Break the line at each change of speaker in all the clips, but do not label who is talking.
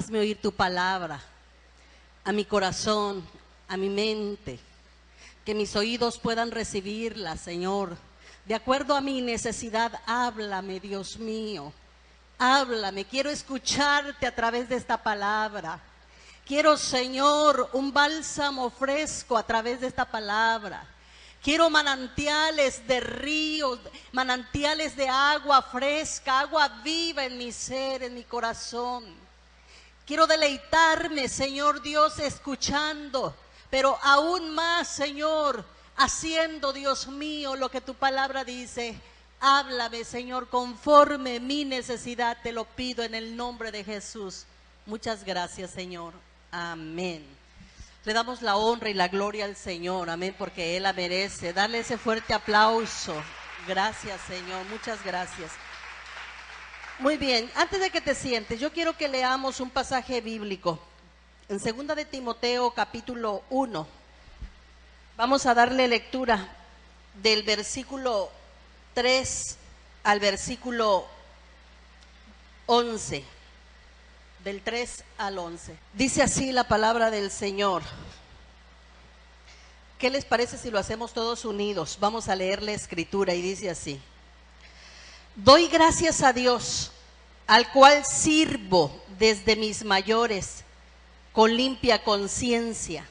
Hazme oír tu palabra a mi corazón, a mi mente, que mis oídos puedan recibirla, Señor. De acuerdo a mi necesidad, háblame, Dios mío. Háblame, quiero escucharte a través de esta palabra. Quiero, Señor, un bálsamo fresco a través de esta palabra. Quiero manantiales de ríos, manantiales de agua fresca, agua viva en mi ser, en mi corazón. Quiero deleitarme, Señor Dios, escuchando, pero aún más, Señor, haciendo, Dios mío, lo que tu palabra dice. Háblame, Señor, conforme mi necesidad, te lo pido en el nombre de Jesús. Muchas gracias, Señor. Amén. Le damos la honra y la gloria al Señor, amén, porque Él la merece. Darle ese fuerte aplauso. Gracias, Señor, muchas gracias. Muy bien, antes de que te sientes, yo quiero que leamos un pasaje bíblico. En 2 de Timoteo, capítulo 1. Vamos a darle lectura del versículo 3 al versículo 11. Del 3 al 11. Dice así la palabra del Señor. ¿Qué les parece si lo hacemos todos unidos? Vamos a leer la escritura y dice así: Doy gracias a Dios, al cual sirvo desde mis mayores, con limpia conciencia,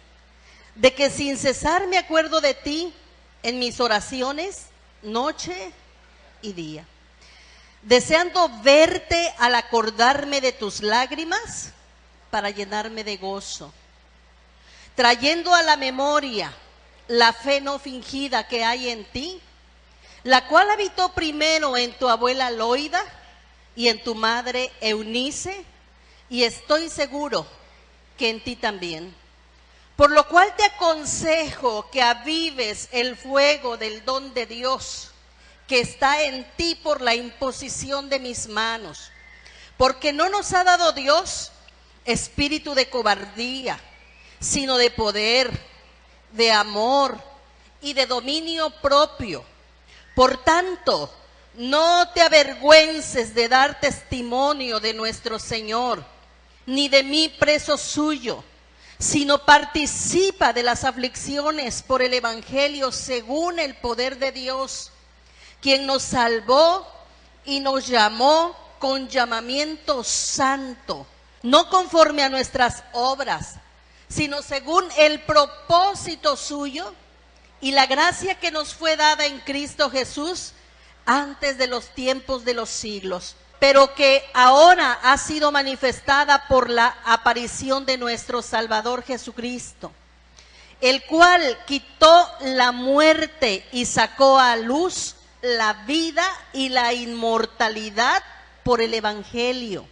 de que sin cesar me acuerdo de ti en mis oraciones, noche y día, deseando verte al acordarme de tus lágrimas para llenarme de gozo, trayendo a la memoria la fe no fingida que hay en ti, la cual habitó primero en tu abuela Loida y en tu madre Eunice, y estoy seguro que en ti también. Por lo cual te aconsejo que avives el fuego del don de Dios que está en ti por la imposición de mis manos, porque no nos ha dado Dios espíritu de cobardía, sino de poder, de amor y de dominio propio. Por tanto, no te avergüences de dar testimonio de nuestro Señor, ni de mí preso suyo, sino participa de las aflicciones por el Evangelio según el poder de Dios, quien nos salvó y nos llamó con llamamiento santo, no conforme a nuestras obras, sino según el propósito suyo y la gracia que nos fue dada en Cristo Jesús antes de los tiempos de los siglos, pero que ahora ha sido manifestada por la aparición de nuestro Salvador Jesucristo, el cual quitó la muerte y sacó a luz la vida y la inmortalidad por el Evangelio,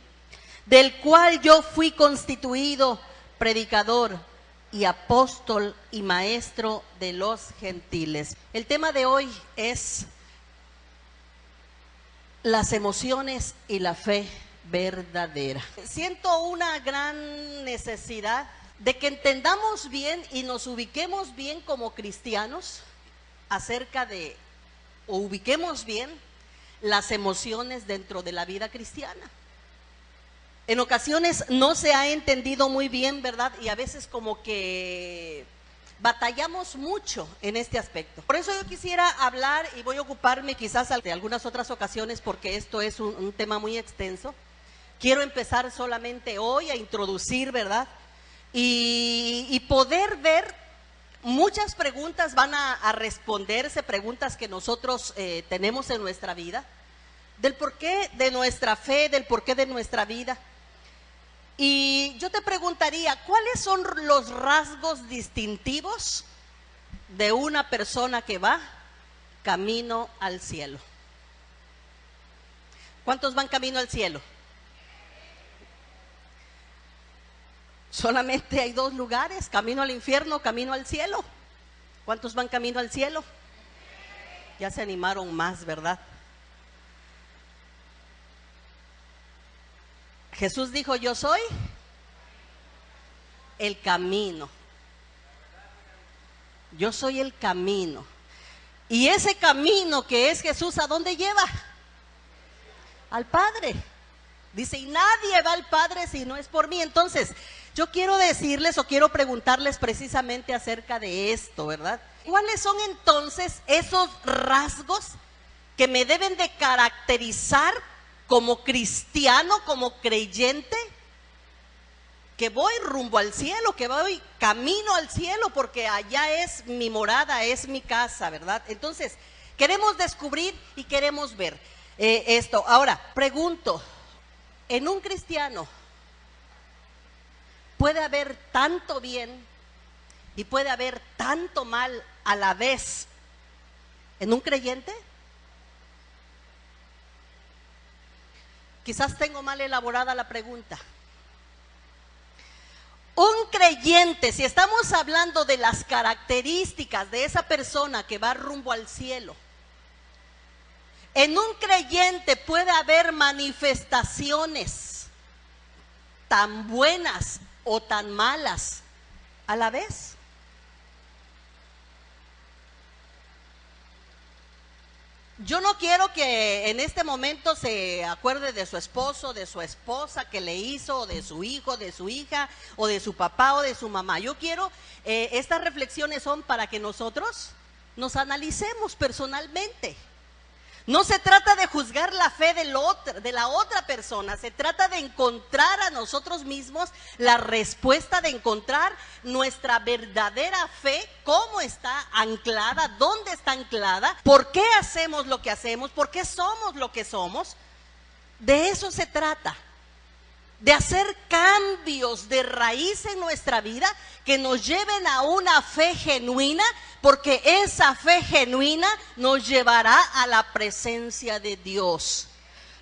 del cual yo fui constituido predicador y apóstol y maestro de los gentiles. El tema de hoy es las emociones y la fe verdadera. Siento una gran necesidad de que entendamos bien y nos ubiquemos bien como cristianos acerca de, o ubiquemos bien las emociones dentro de la vida cristiana. En ocasiones no se ha entendido muy bien, ¿verdad? Y a veces como que batallamos mucho en este aspecto. Por eso yo quisiera hablar y voy a ocuparme quizás de algunas otras ocasiones porque esto es un tema muy extenso. Quiero empezar solamente hoy a introducir, ¿verdad? Y poder ver, muchas preguntas van a responderse, preguntas que nosotros tenemos en nuestra vida, del porqué de nuestra fe, del porqué de nuestra vida. Y yo te preguntaría, ¿cuáles son los rasgos distintivos de una persona que va camino al cielo? ¿Cuántos van camino al cielo? Solamente hay dos lugares, camino al infierno, camino al cielo. ¿Cuántos van camino al cielo? Ya se animaron más, ¿verdad? Jesús dijo, yo soy el camino. Yo soy el camino. Y ese camino que es Jesús, ¿a dónde lleva? Al Padre. Dice, y nadie va al Padre si no es por mí. Entonces, yo quiero decirles o quiero preguntarles precisamente acerca de esto, ¿verdad? ¿Cuáles son entonces esos rasgos que me deben de caracterizar como cristiano, como creyente? Que voy rumbo al cielo, que voy camino al cielo, porque allá es mi morada, es mi casa, ¿verdad? Entonces, queremos descubrir y queremos ver esto. Ahora, pregunto, ¿en un cristiano puede haber tanto bien y puede haber tanto mal a la vez en un creyente? Quizás tengo mal elaborada la pregunta. Un creyente, si estamos hablando de las características de esa persona que va rumbo al cielo, en un creyente puede haber manifestaciones tan buenas o tan malas a la vez. Yo no quiero que en este momento se acuerde de su esposo, de su esposa que le hizo, o de su hijo, de su hija, o de su papá o de su mamá. Yo quiero, estas reflexiones son para que nosotros nos analicemos personalmente. No se trata de juzgar la fe de la otra persona, se trata de encontrar a nosotros mismos la respuesta, de encontrar nuestra verdadera fe, cómo está anclada, dónde está anclada, por qué hacemos lo que hacemos, por qué somos lo que somos. De eso se trata, de hacer cambios de raíz en nuestra vida que nos lleven a una fe genuina, porque esa fe genuina nos llevará a la presencia de Dios.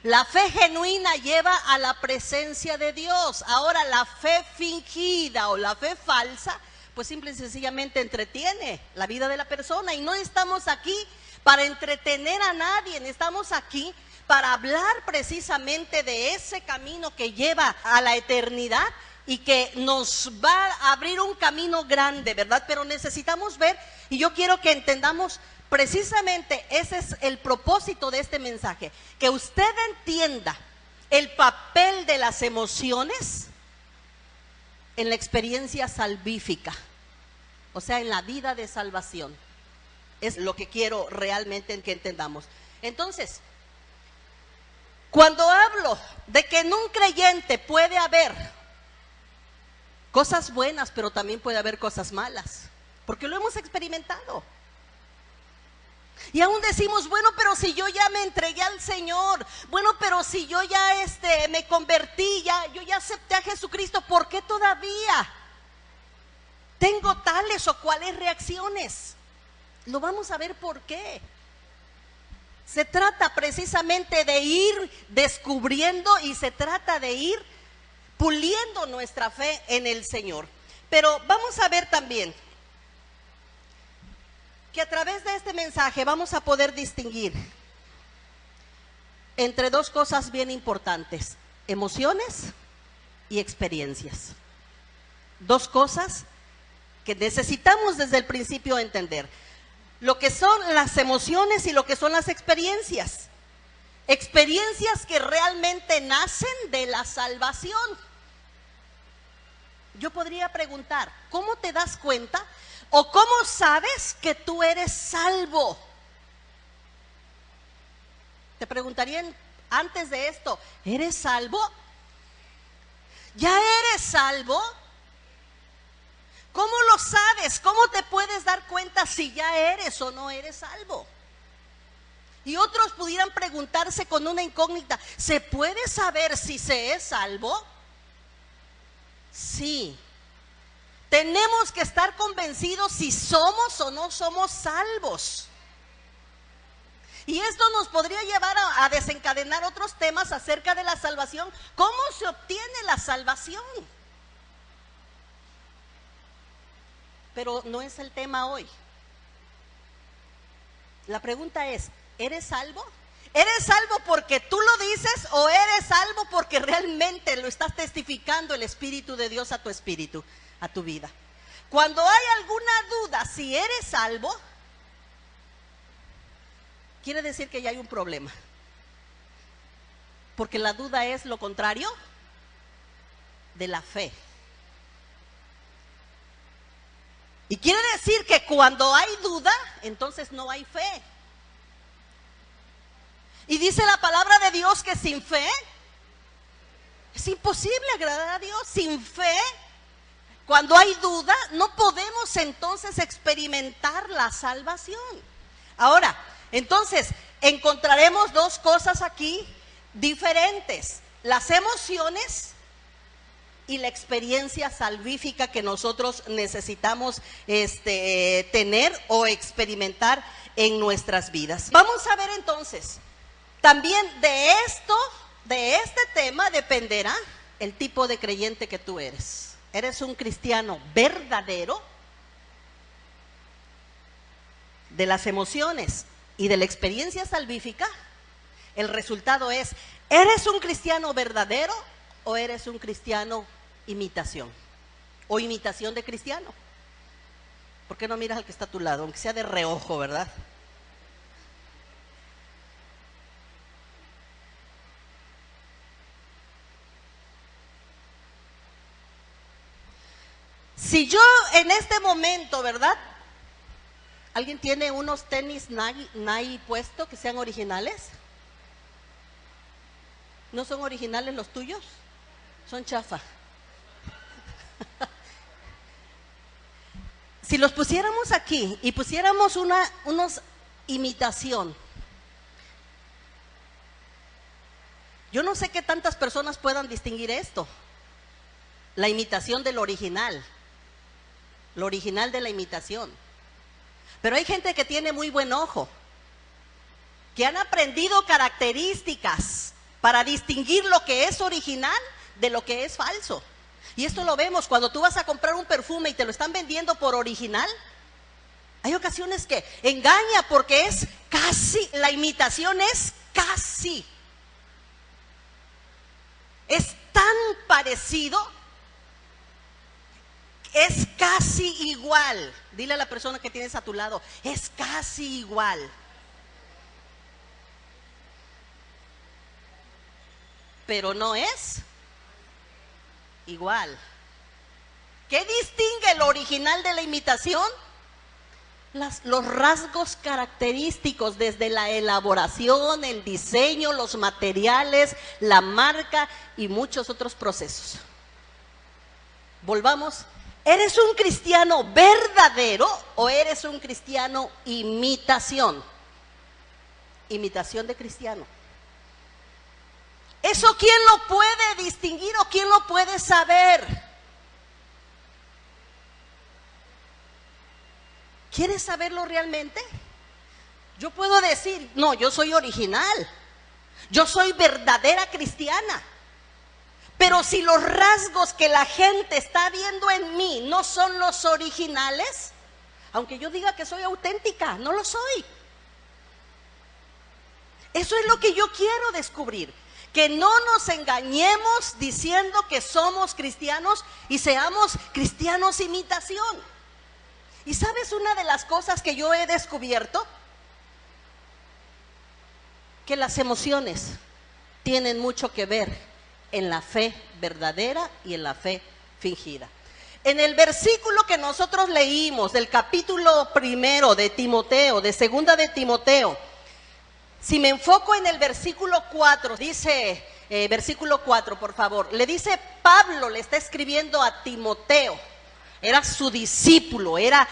La fe genuina lleva a la presencia de Dios. Ahora, la fe fingida o la fe falsa, pues simple y sencillamente entretiene la vida de la persona. Y no estamos aquí para entretener a nadie, estamos aquí para hablar precisamente de ese camino que lleva a la eternidad y que nos va a abrir un camino grande, ¿verdad? Pero necesitamos ver, y yo quiero que entendamos precisamente, ese es el propósito de este mensaje, que usted entienda el papel de las emociones en la experiencia salvífica, o sea, en la vida de salvación. Es lo que quiero realmente que entendamos. Entonces, cuando hablo de que en un creyente puede haber cosas buenas, pero también puede haber cosas malas, porque lo hemos experimentado. Y aún decimos, bueno, pero si yo ya me entregué al Señor, bueno, pero si yo ya me convertí, yo ya acepté a Jesucristo, ¿por qué todavía tengo tales o cuales reacciones? Lo vamos a ver por qué. Se trata precisamente de ir descubriendo y se trata de ir puliendo nuestra fe en el Señor. Pero vamos a ver también que a través de este mensaje vamos a poder distinguir entre dos cosas bien importantes: emociones y experiencias. Dos cosas que necesitamos desde el principio entender: lo que son las emociones y lo que son las experiencias. Experiencias que realmente nacen de la salvación. Yo podría preguntar, ¿cómo te das cuenta o cómo sabes que tú eres salvo? Te preguntarían antes de esto, ¿eres salvo? ¿Ya eres salvo? ¿Cómo lo sabes? ¿Cómo te puedes dar cuenta si ya eres o no eres salvo? Y otros pudieran preguntarse con una incógnita, ¿se puede saber si se es salvo? Sí. Tenemos que estar convencidos si somos o no somos salvos. Y esto nos podría llevar a desencadenar otros temas acerca de la salvación. ¿Cómo se obtiene la salvación? Pero no es el tema hoy. La pregunta es, ¿eres salvo? ¿Eres salvo porque tú lo dices o eres salvo porque realmente lo estás testificando el Espíritu de Dios a tu espíritu, a tu vida? Cuando hay alguna duda si eres salvo, quiere decir que ya hay un problema. Porque la duda es lo contrario de la fe. Y quiere decir que cuando hay duda, entonces no hay fe. Y dice la palabra de Dios que sin fe es imposible agradar a Dios. Sin fe, cuando hay duda, no podemos entonces experimentar la salvación. Ahora, entonces, encontraremos dos cosas aquí diferentes: las emociones y la experiencia salvífica que nosotros necesitamos tener o experimentar en nuestras vidas. Vamos a ver entonces, también de este tema dependerá el tipo de creyente que tú eres. ¿Eres un cristiano verdadero? De las emociones y de la experiencia salvífica, el resultado es: ¿eres un cristiano verdadero o eres un cristiano imitación? O imitación de cristiano. ¿Por qué no miras al que está a tu lado, aunque sea de reojo, verdad? Si yo en este momento, ¿verdad? ¿Alguien tiene unos tenis Nike puesto que sean originales? ¿No son originales los tuyos? Son chafa. Si los pusiéramos aquí y pusiéramos unos imitación, yo no sé qué tantas personas puedan distinguir esto. La imitación del original, lo original de la imitación. Pero hay gente que tiene muy buen ojo, que han aprendido características para distinguir lo que es original de lo que es falso. Y esto lo vemos cuando tú vas a comprar un perfume y te lo están vendiendo por original. Hay ocasiones que engaña porque es casi, la imitación es casi. Es tan parecido, es casi igual. Dile a la persona que tienes a tu lado, es casi igual. Pero no es igual. ¿Qué distingue el original de la imitación? Los rasgos característicos, desde la elaboración, el diseño, los materiales, la marca y muchos otros procesos. Volvamos. ¿Eres un cristiano verdadero o eres un cristiano imitación? Imitación de cristiano. ¿Eso quién lo puede distinguir o quién lo puede saber? ¿Quieres saberlo realmente? Yo puedo decir, no, yo soy original, yo soy verdadera cristiana. Pero si los rasgos que la gente está viendo en mí no son los originales, aunque yo diga que soy auténtica, no lo soy. Eso es lo que yo quiero descubrir. Que no nos engañemos diciendo que somos cristianos y seamos cristianos imitación. ¿Y sabes una de las cosas que yo he descubierto? Que las emociones tienen mucho que ver en la fe verdadera y en la fe fingida. En el versículo que nosotros leímos del capítulo 1 de Timoteo, de 2 de Timoteo, si me enfoco en el versículo 4, dice, versículo 4 por favor, le dice Pablo, le está escribiendo a Timoteo, era su discípulo, era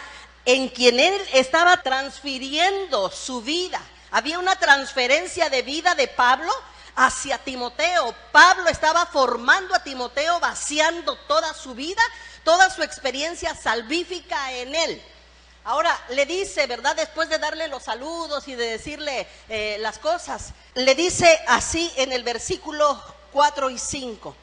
en quien él estaba transfiriendo su vida. Había una transferencia de vida de Pablo hacia Timoteo. Pablo estaba formando a Timoteo, vaciando toda su vida, toda su experiencia salvífica en él. Ahora le dice, ¿verdad? Después de darle los saludos y de decirle las cosas, le dice así en el versículo 4 y 5.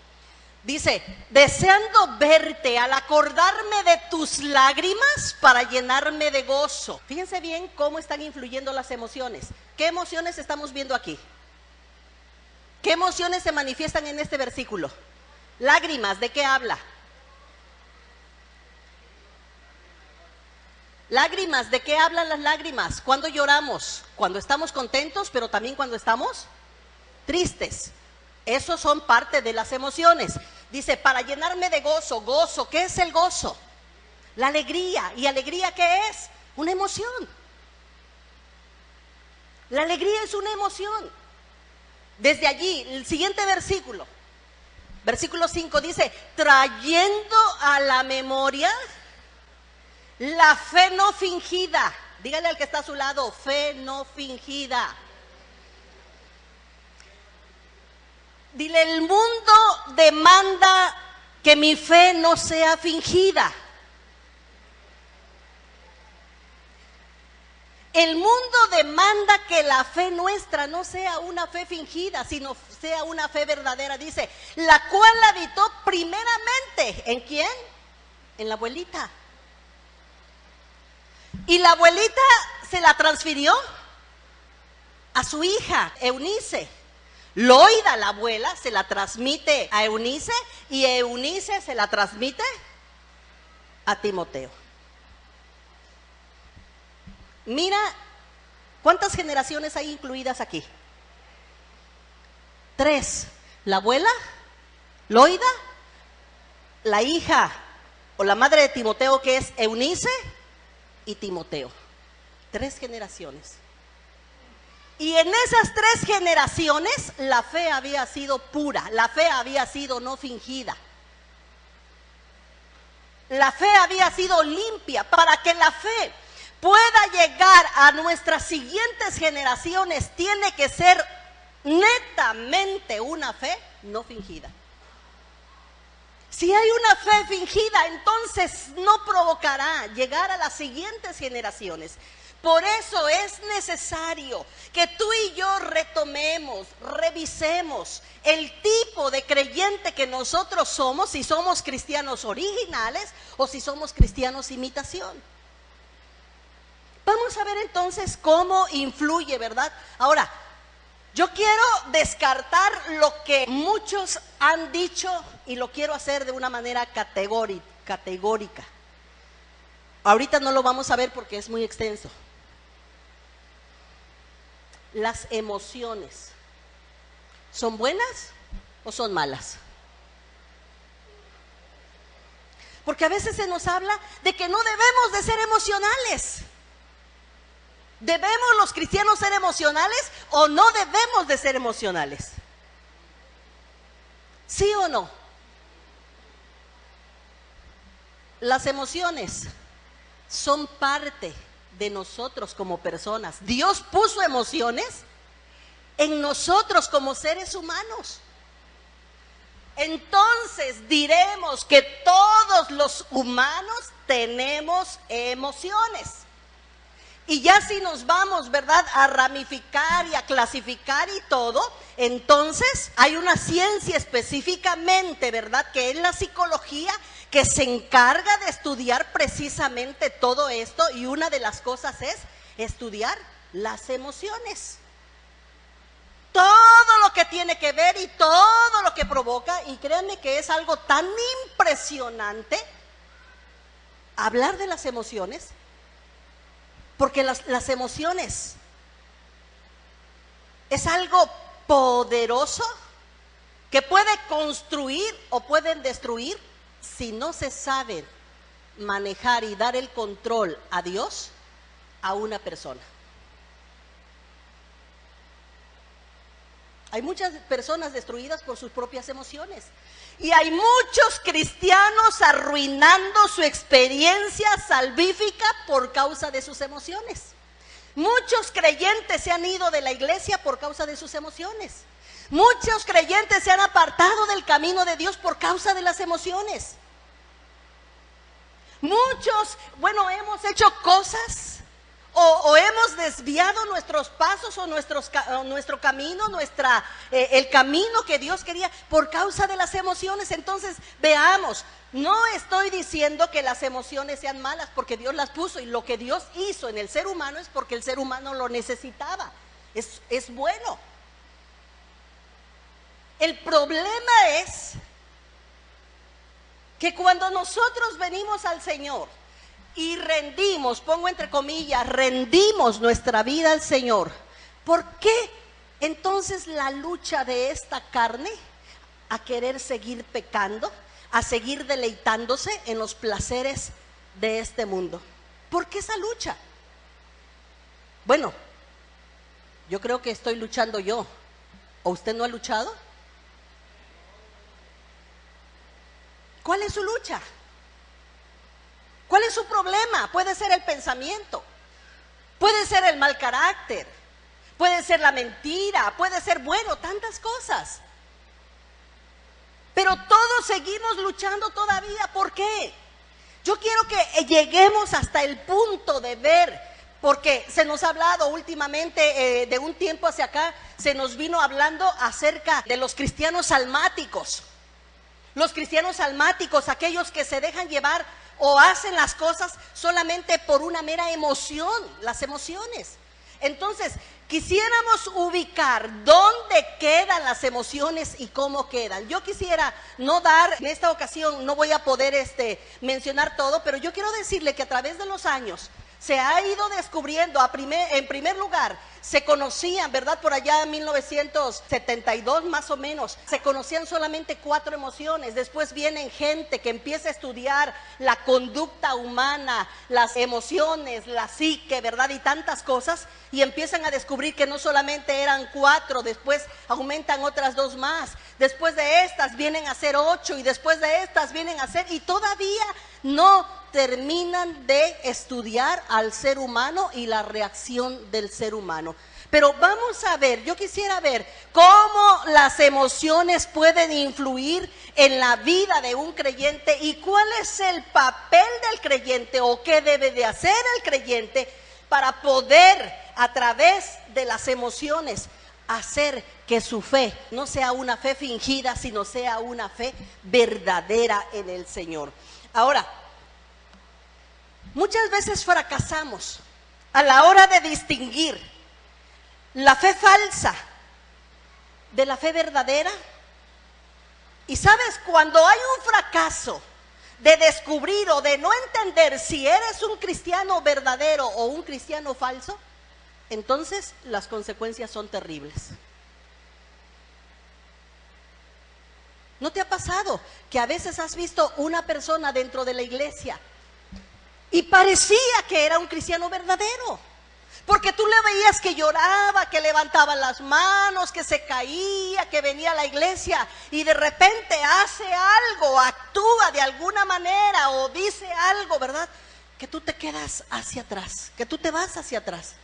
Dice, deseando verte al acordarme de tus lágrimas para llenarme de gozo. Fíjense bien cómo están influyendo las emociones. ¿Qué emociones estamos viendo aquí? ¿Qué emociones se manifiestan en este versículo? Lágrimas, ¿de qué habla? Lágrimas, ¿de qué hablan las lágrimas? ¿Cuándo lloramos? Cuando estamos contentos, pero también cuando estamos tristes. Esos son parte de las emociones. Dice, para llenarme de gozo. Gozo, ¿qué es el gozo? La alegría. ¿Y alegría qué es? Una emoción. La alegría es una emoción. Desde allí, el siguiente versículo, versículo 5 dice, trayendo a la memoria la fe no fingida. Dígale al que está a su lado, fe no fingida. Dile, el mundo demanda que mi fe no sea fingida. El mundo demanda que la fe nuestra no sea una fe fingida, sino sea una fe verdadera. Dice, la cual habitó primeramente, ¿en quién? En la abuelita. Y la abuelita se la transfirió a su hija, Eunice. Loida, la abuela, se la transmite a Eunice y Eunice se la transmite a Timoteo. Mira cuántas generaciones hay incluidas aquí. 3. La abuela, Loida, la hija o la madre de Timoteo, que es Eunice, y Timoteo. 3 generaciones. Y en esas 3 generaciones la fe había sido pura, la fe había sido no fingida. La fe había sido limpia. Para que la fe pueda llegar a nuestras siguientes generaciones, tiene que ser netamente una fe no fingida. Si hay una fe fingida, entonces no provocará llegar a las siguientes generaciones. Por eso es necesario que tú y yo retomemos, revisemos el tipo de creyente que nosotros somos, si somos cristianos originales o si somos cristianos imitación. Vamos a ver entonces cómo influye, ¿verdad? Ahora, yo quiero descartar lo que muchos han dicho y lo quiero hacer de una manera categórica. Ahorita no lo vamos a ver porque es muy extenso. Las emociones, ¿son buenas o son malas? Porque a veces se nos habla de que no debemos de ser emocionales. ¿Debemos los cristianos ser emocionales o no debemos de ser emocionales? ¿Sí o no? Las emociones son parte de nosotros como personas. Dios puso emociones en nosotros como seres humanos. Entonces diremos que todos los humanos tenemos emociones. Y ya si nos vamos, ¿verdad?, a ramificar y a clasificar y todo, entonces hay una ciencia específicamente, ¿verdad?, que es la psicología, que se encarga de estudiar precisamente todo esto, y una de las cosas es estudiar las emociones. Todo lo que tiene que ver y todo lo que provoca, y créanme que es algo tan impresionante hablar de las emociones, porque las emociones es algo poderoso que puede construir o pueden destruir si no se sabe manejar y dar el control a Dios a una persona. Hay muchas personas destruidas por sus propias emociones. Y hay muchos cristianos arruinando su experiencia salvífica por causa de sus emociones. Muchos creyentes se han ido de la iglesia por causa de sus emociones. Muchos creyentes se han apartado del camino de Dios por causa de las emociones. Muchos, hemos hecho cosas o hemos desviado nuestros pasos o nuestro camino, el camino que Dios quería por causa de las emociones. Entonces, veamos, no estoy diciendo que las emociones sean malas porque Dios las puso, y lo que Dios hizo en el ser humano es porque el ser humano lo necesitaba. Es bueno. El problema es que cuando nosotros venimos al Señor y rendimos, pongo entre comillas, rendimos nuestra vida al Señor, ¿por qué entonces la lucha de esta carne a querer seguir pecando, a seguir deleitándose en los placeres de este mundo. ¿Por qué esa lucha? Bueno, yo creo que estoy luchando yo. ¿O usted no ha luchado? ¿Cuál es su lucha? ¿Cuál es su problema? Puede ser el pensamiento, puede ser el mal carácter, puede ser la mentira, puede ser, bueno, tantas cosas. Pero todos seguimos luchando todavía. ¿Por qué? Yo quiero que lleguemos hasta el punto de ver, porque se nos ha hablado últimamente, de un tiempo hacia acá, se nos vino hablando acerca de los cristianos almáticos. Los cristianos almáticos, aquellos que se dejan llevar o hacen las cosas solamente por una mera emoción, las emociones. Entonces, quisiéramos ubicar dónde quedan las emociones y cómo quedan. Yo quisiera no dar, en esta ocasión no voy a poder mencionar todo, pero yo quiero decirle que a través de los años se ha ido descubriendo, en primer lugar, se conocían, ¿verdad? Por allá en 1972 más o menos, se conocían solamente 4 emociones. Después vienen gente que empieza a estudiar la conducta humana, las emociones, la psique, ¿verdad? Y tantas cosas, y empiezan a descubrir que no solamente eran 4, después aumentan otras 2 más. Después de estas vienen a ser 8 y después de estas vienen a ser, y todavía no terminan de estudiar al ser humano y la reacción del ser humano. Pero vamos a ver, yo quisiera ver cómo las emociones pueden influir en la vida de un creyente y cuál es el papel del creyente o qué debe de hacer el creyente para poder, a través de las emociones, hacer que su fe no sea una fe fingida, sino sea una fe verdadera en el Señor. Ahora, muchas veces fracasamos a la hora de distinguir la fe falsa de la fe verdadera. Y sabes, cuando hay un fracaso de descubrir o de no entender si eres un cristiano verdadero o un cristiano falso, entonces las consecuencias son terribles. ¿No te ha pasado que a veces has visto una persona dentro de la iglesia y parecía que era un cristiano verdadero? Porque tú le veías que lloraba, que levantaba las manos, que se caía, que venía a la iglesia y de repente hace algo, actúa de alguna manera o dice algo, ¿verdad? Que tú te quedas hacia atrás, que tú te vas hacia atrás.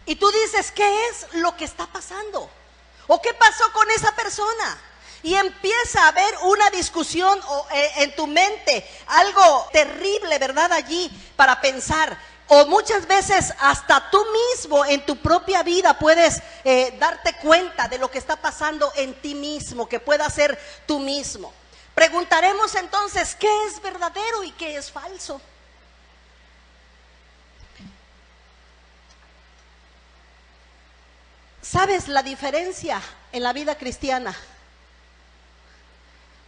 Y tú dices, ¿qué es lo que está pasando? ¿O qué pasó con esa persona? Y empieza a haber una discusión en tu mente, algo terrible, ¿verdad? Allí para pensar. O muchas veces hasta tú mismo en tu propia vida puedes darte cuenta de lo que está pasando en ti mismo, que pueda ser tú mismo. Preguntaremos entonces, ¿qué es verdadero y qué es falso? ¿Sabes la diferencia en la vida cristiana?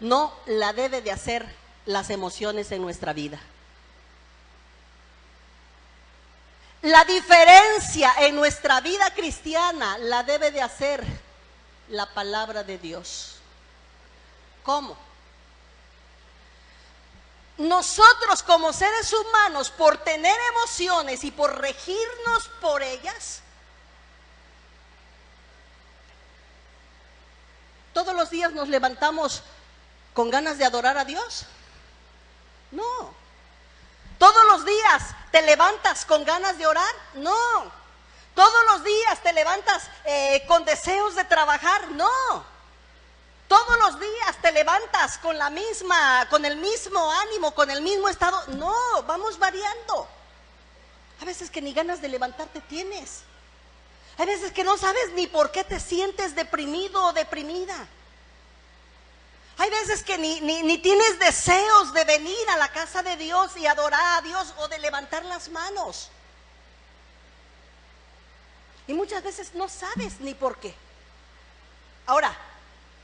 No la debe de hacer las emociones en nuestra vida. La diferencia en nuestra vida cristiana la debe de hacer la palabra de Dios. ¿Cómo? Nosotros como seres humanos, por tener emociones y por regirnos por ellas, todos los días nos levantamos con ganas de adorar a Dios. No. Todos los días te levantas con ganas de orar. No. Todos los días te levantas con deseos de trabajar. No. Todos los días te levantas con el mismo ánimo, con el mismo estado. No, vamos variando. Hay veces que ni ganas de levantarte tienes. Hay veces que no sabes ni por qué te sientes deprimido o deprimida. Hay veces que ni tienes deseos de venir a la casa de Dios y adorar a Dios o de levantar las manos. Y muchas veces no sabes ni por qué. Ahora,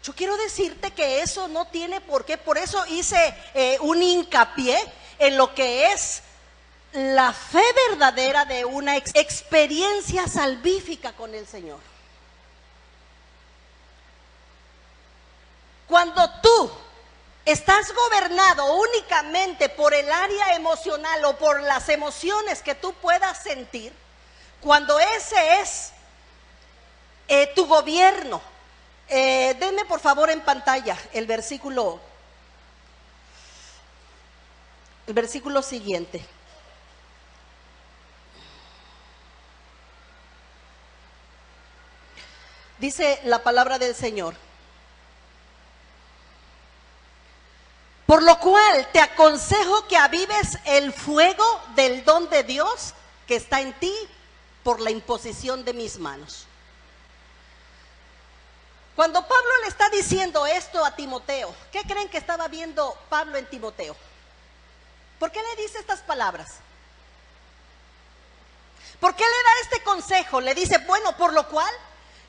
yo quiero decirte que eso no tiene por qué. Por eso hice un hincapié en lo que es la fe verdadera de una experiencia salvífica con el Señor. Cuando tú estás gobernado únicamente por el área emocional o por las emociones que tú puedas sentir, cuando ese es tu gobierno, denme por favor en pantalla el versículo siguiente. Dice la palabra del Señor: por lo cual te aconsejo que avives el fuego del don de Dios que está en ti por la imposición de mis manos. Cuando Pablo le está diciendo esto a Timoteo, ¿qué creen que estaba viendo Pablo en Timoteo? ¿Por qué le dice estas palabras? ¿Por qué le da este consejo? Le dice, bueno, por lo cual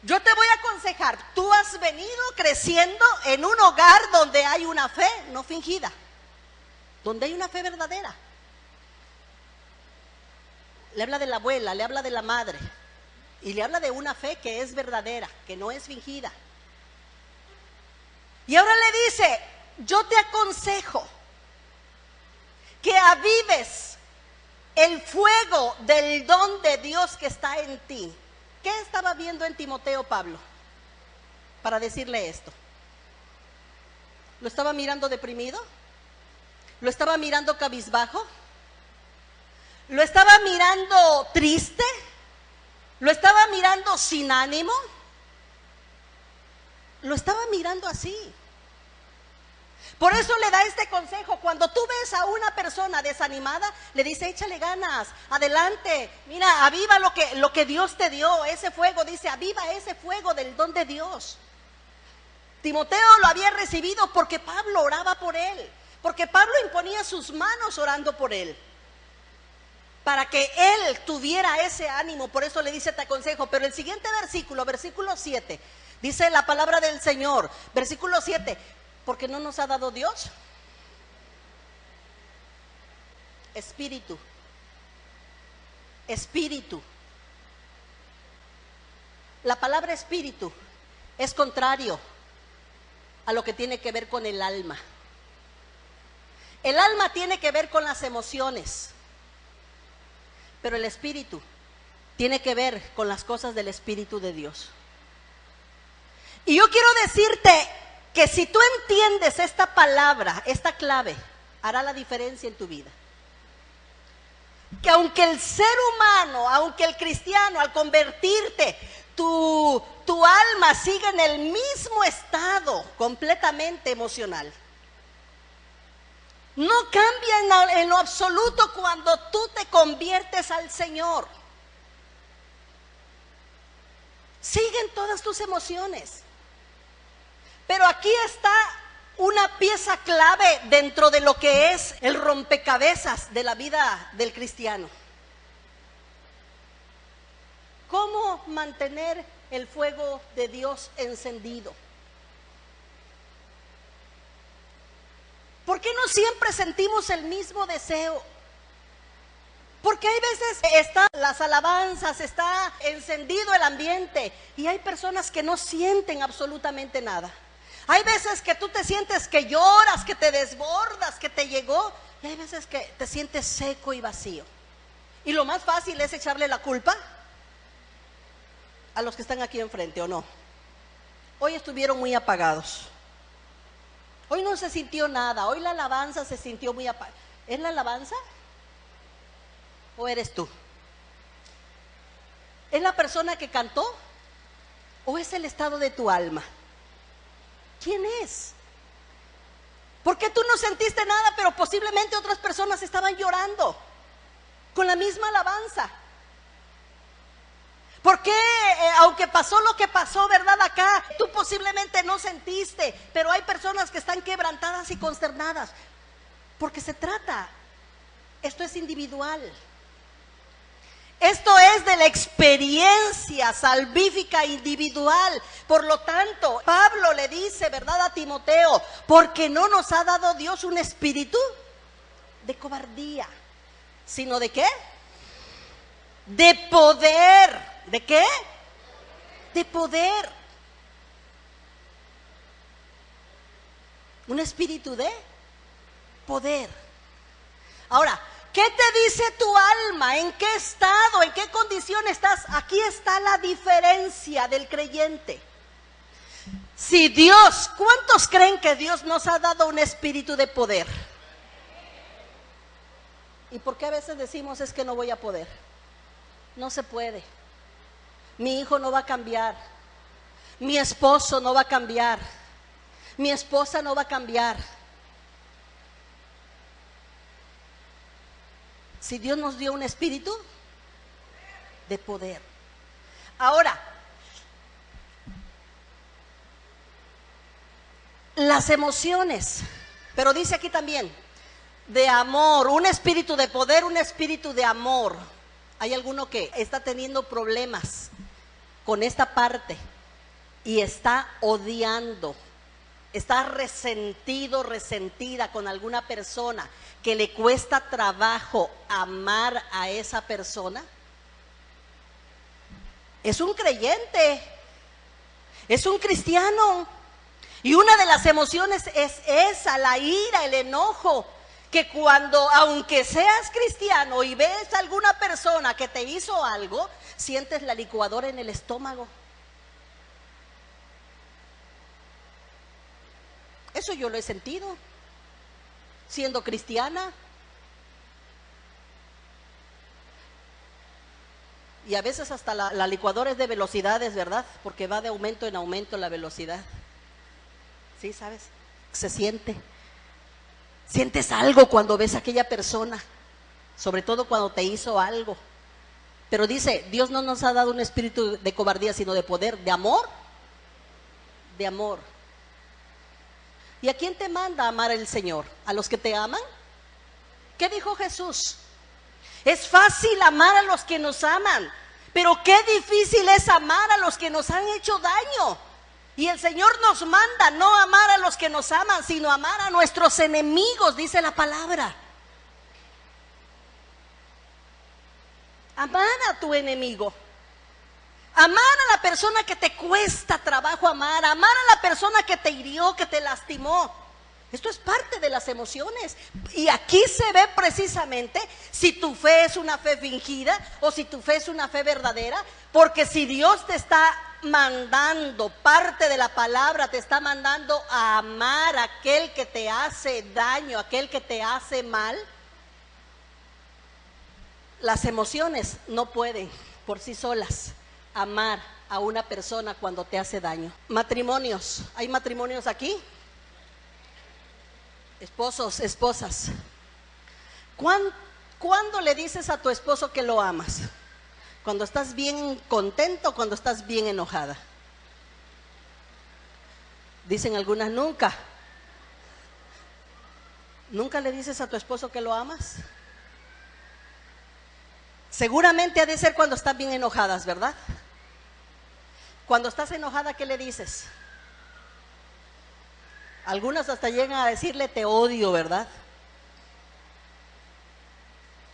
yo te voy a aconsejar, tú has venido creciendo en un hogar donde hay una fe no fingida, donde hay una fe verdadera. Le habla de la abuela, le habla de la madre y le habla de una fe que es verdadera, que no es fingida. Y ahora le dice, yo te aconsejo que avives el fuego del don de Dios que está en ti. ¿Qué estaba viendo en Timoteo Pablo para decirle esto? ¿Lo estaba mirando deprimido? ¿Lo estaba mirando cabizbajo? ¿Lo estaba mirando triste? ¿Lo estaba mirando sin ánimo? Lo estaba mirando así. Por eso le da este consejo. Cuando tú ves a una persona desanimada, le dice, échale ganas, adelante, mira, aviva lo que Dios te dio, ese fuego, dice, aviva ese fuego del don de Dios. Timoteo lo había recibido porque Pablo oraba por él, porque Pablo imponía sus manos orando por él, para que él tuviera ese ánimo. Por eso le dice, te aconsejo. Pero el siguiente versículo, versículo 7, dice la palabra del Señor, versículo 7, porque no nos ha dado Dios espíritu. La palabra espíritu es contrario a lo que tiene que ver con el alma. El alma tiene que ver con las emociones, pero el espíritu tiene que ver con las cosas del Espíritu de Dios. Y yo quiero decirte que si tú entiendes esta palabra, esta clave, hará la diferencia en tu vida. Que aunque el ser humano, aunque el cristiano, al convertirte, tu alma sigue en el mismo estado completamente emocional, no cambia en lo absoluto cuando tú te conviertes al Señor. Siguen todas tus emociones. Pero aquí está una pieza clave dentro de lo que es el rompecabezas de la vida del cristiano. ¿Cómo mantener el fuego de Dios encendido? ¿Por qué no siempre sentimos el mismo deseo? Porque hay veces están las alabanzas, está encendido el ambiente y hay personas que no sienten absolutamente nada. Hay veces que tú te sientes que lloras, que te desbordas, que te llegó, y hay veces que te sientes seco y vacío. Y lo más fácil es echarle la culpa a los que están aquí enfrente, ¿o no? Hoy estuvieron muy apagados. Hoy no se sintió nada, hoy la alabanza se sintió muy apagada. ¿Es la alabanza? ¿O eres tú? ¿Es la persona que cantó? ¿O es el estado de tu alma? ¿Quién es? ¿Por qué tú no sentiste nada, pero posiblemente otras personas estaban llorando con la misma alabanza? ¿Por qué, aunque pasó lo que pasó, verdad, acá, tú posiblemente no sentiste, pero hay personas que están quebrantadas y consternadas? Porque se trata, esto es individual. Esto es de la experiencia salvífica individual. Por lo tanto, Pablo le dice, ¿verdad?, a Timoteo, porque no nos ha dado Dios un espíritu de cobardía. sino ¿de qué? De poder. ¿De qué? De poder. Un espíritu de poder. Ahora, ¿qué te dice tu alma? ¿En qué estado? ¿En qué condición estás? Aquí está la diferencia del creyente. Si Dios, ¿cuántos creen que Dios nos ha dado un espíritu de poder? ¿Y por qué a veces decimos es que no voy a poder? No se puede. Mi hijo no va a cambiar. Mi esposo no va a cambiar. Mi esposa no va a cambiar. Si Dios nos dio un espíritu de poder. Ahora, las emociones, pero dice aquí también, de amor, un espíritu de poder, un espíritu de amor. Hay alguno que está teniendo problemas con esta parte y está odiando, está resentido, resentida con alguna persona, que le cuesta trabajo amar a esa persona. Es un creyente, es un cristiano, y una de las emociones es esa, la ira, el enojo, que cuando, aunque seas cristiano y ves a alguna persona que te hizo algo, sientes la licuadora en el estómago. Eso yo lo he sentido siendo cristiana. Y a veces hasta la licuadora es de velocidades, ¿verdad? Porque va de aumento en aumento la velocidad. ¿Sí sabes? Se siente. Sientes algo cuando ves a aquella persona, sobre todo cuando te hizo algo. Pero dice, Dios no nos ha dado un espíritu de cobardía, sino de poder, de amor. De amor. ¿Y a quién te manda a amar el Señor? ¿A los que te aman? ¿Qué dijo Jesús? Es fácil amar a los que nos aman, pero qué difícil es amar a los que nos han hecho daño. Y el Señor nos manda no amar a los que nos aman, sino amar a nuestros enemigos, dice la palabra. Amar a tu enemigo. Amar a la persona que te cuesta trabajo amar. Amar a la persona que te hirió, que te lastimó. Esto es parte de las emociones. Y aquí se ve precisamente si tu fe es una fe fingida o si tu fe es una fe verdadera. Porque si Dios te está mandando, parte de la palabra te está mandando a amar a aquel que te hace daño, aquel que te hace mal, las emociones no pueden por sí solas amar a una persona cuando te hace daño. Matrimonios, ¿hay matrimonios aquí? Esposos, esposas. ¿Cuándo le dices a tu esposo que lo amas? ¿Cuando estás bien contento o cuando estás bien enojada? Dicen algunas, nunca. ¿Nunca le dices a tu esposo que lo amas? Seguramente ha de ser cuando están bien enojadas, ¿verdad? Cuando estás enojada, ¿qué le dices? Algunas hasta llegan a decirle te odio, ¿verdad?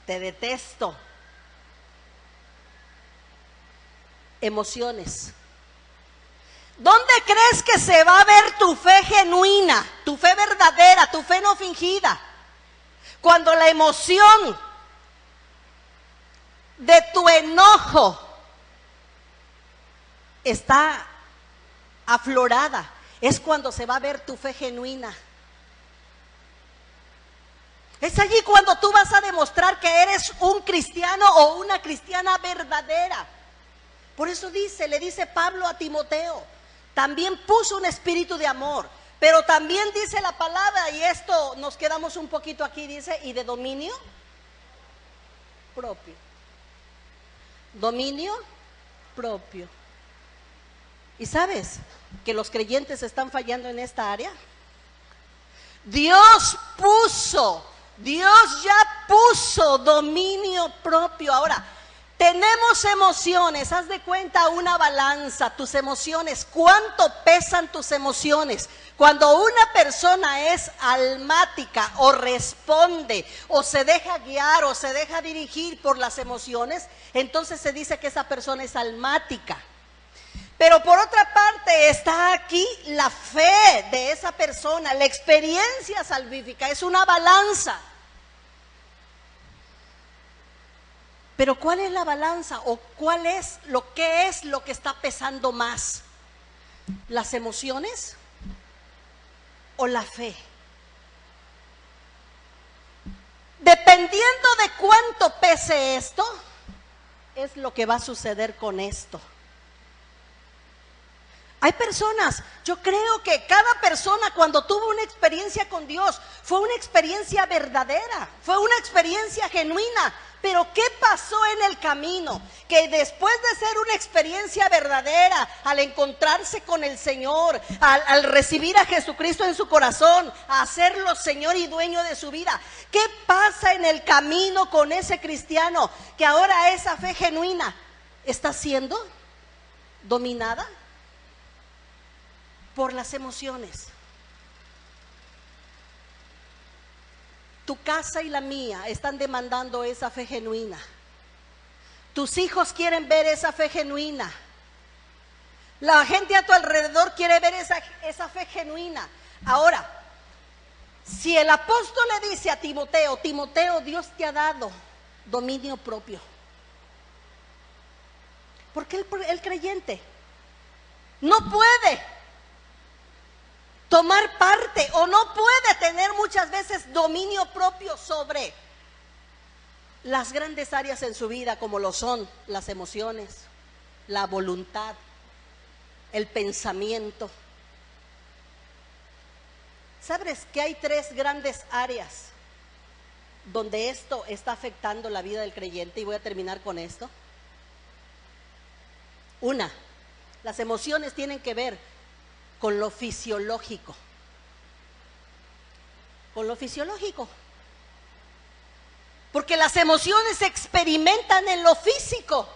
Te detesto. Emociones. ¿Dónde crees que se va a ver tu fe genuina, tu fe verdadera, tu fe no fingida? Cuando la emoción de tu enojo está aflorada, es cuando se va a ver tu fe genuina. Es allí cuando tú vas a demostrar que eres un cristiano o una cristiana verdadera. Por eso le dice Pablo a Timoteo, también puso un espíritu de amor, pero también dice la palabra, y esto nos quedamos un poquito aquí, dice, y de dominio propio. Dominio propio. ¿Y sabes que los creyentes están fallando en esta área? Dios ya puso dominio propio. Ahora, tenemos emociones, haz de cuenta una balanza, tus emociones, ¿cuánto pesan tus emociones? Cuando una persona es almática o responde o se deja guiar o se deja dirigir por las emociones, entonces se dice que esa persona es almática. Pero por otra parte está aquí la fe de esa persona, la experiencia salvífica, es una balanza. Pero ¿cuál es la balanza o cuál es lo que está pesando más? ¿Las emociones o la fe? Dependiendo de cuánto pese esto, es lo que va a suceder con esto. Hay personas, yo creo que cada persona cuando tuvo una experiencia con Dios, fue una experiencia verdadera, fue una experiencia genuina. Pero ¿qué pasó en el camino? Que después de ser una experiencia verdadera, al encontrarse con el Señor, al recibir a Jesucristo en su corazón, a hacerlo Señor y dueño de su vida, ¿qué pasa en el camino con ese cristiano? Que ahora esa fe genuina está siendo dominada por las emociones. Tu casa y la mía están demandando esa fe genuina. Tus hijos quieren ver esa fe genuina. La gente a tu alrededor quiere ver esa fe genuina. Ahora, si el apóstol le dice a Timoteo, Timoteo, Dios te ha dado dominio propio, porque el creyente no puede tomar parte o no puede tener muchas veces dominio propio sobre las grandes áreas en su vida, como lo son las emociones, la voluntad, el pensamiento. ¿Sabes que hay 3 grandes áreas donde esto está afectando la vida del creyente? Y voy a terminar con esto. Una, las emociones tienen que ver con lo fisiológico. Con lo fisiológico. Porque las emociones se experimentan en lo físico.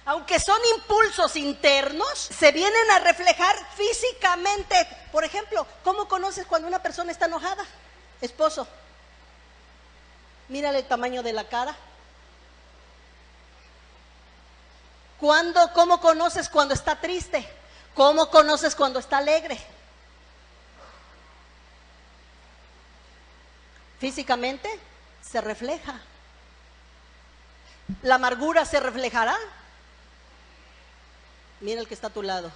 Aunque son impulsos internos, se vienen a reflejar físicamente. Por ejemplo, ¿cómo conoces cuando una persona está enojada? Esposo, mírale el tamaño de la cara. ¿Cómo conoces cuando está triste? ¿Cómo conoces cuando está alegre? Físicamente se refleja. ¿La amargura se reflejará? Mira el que está a tu lado.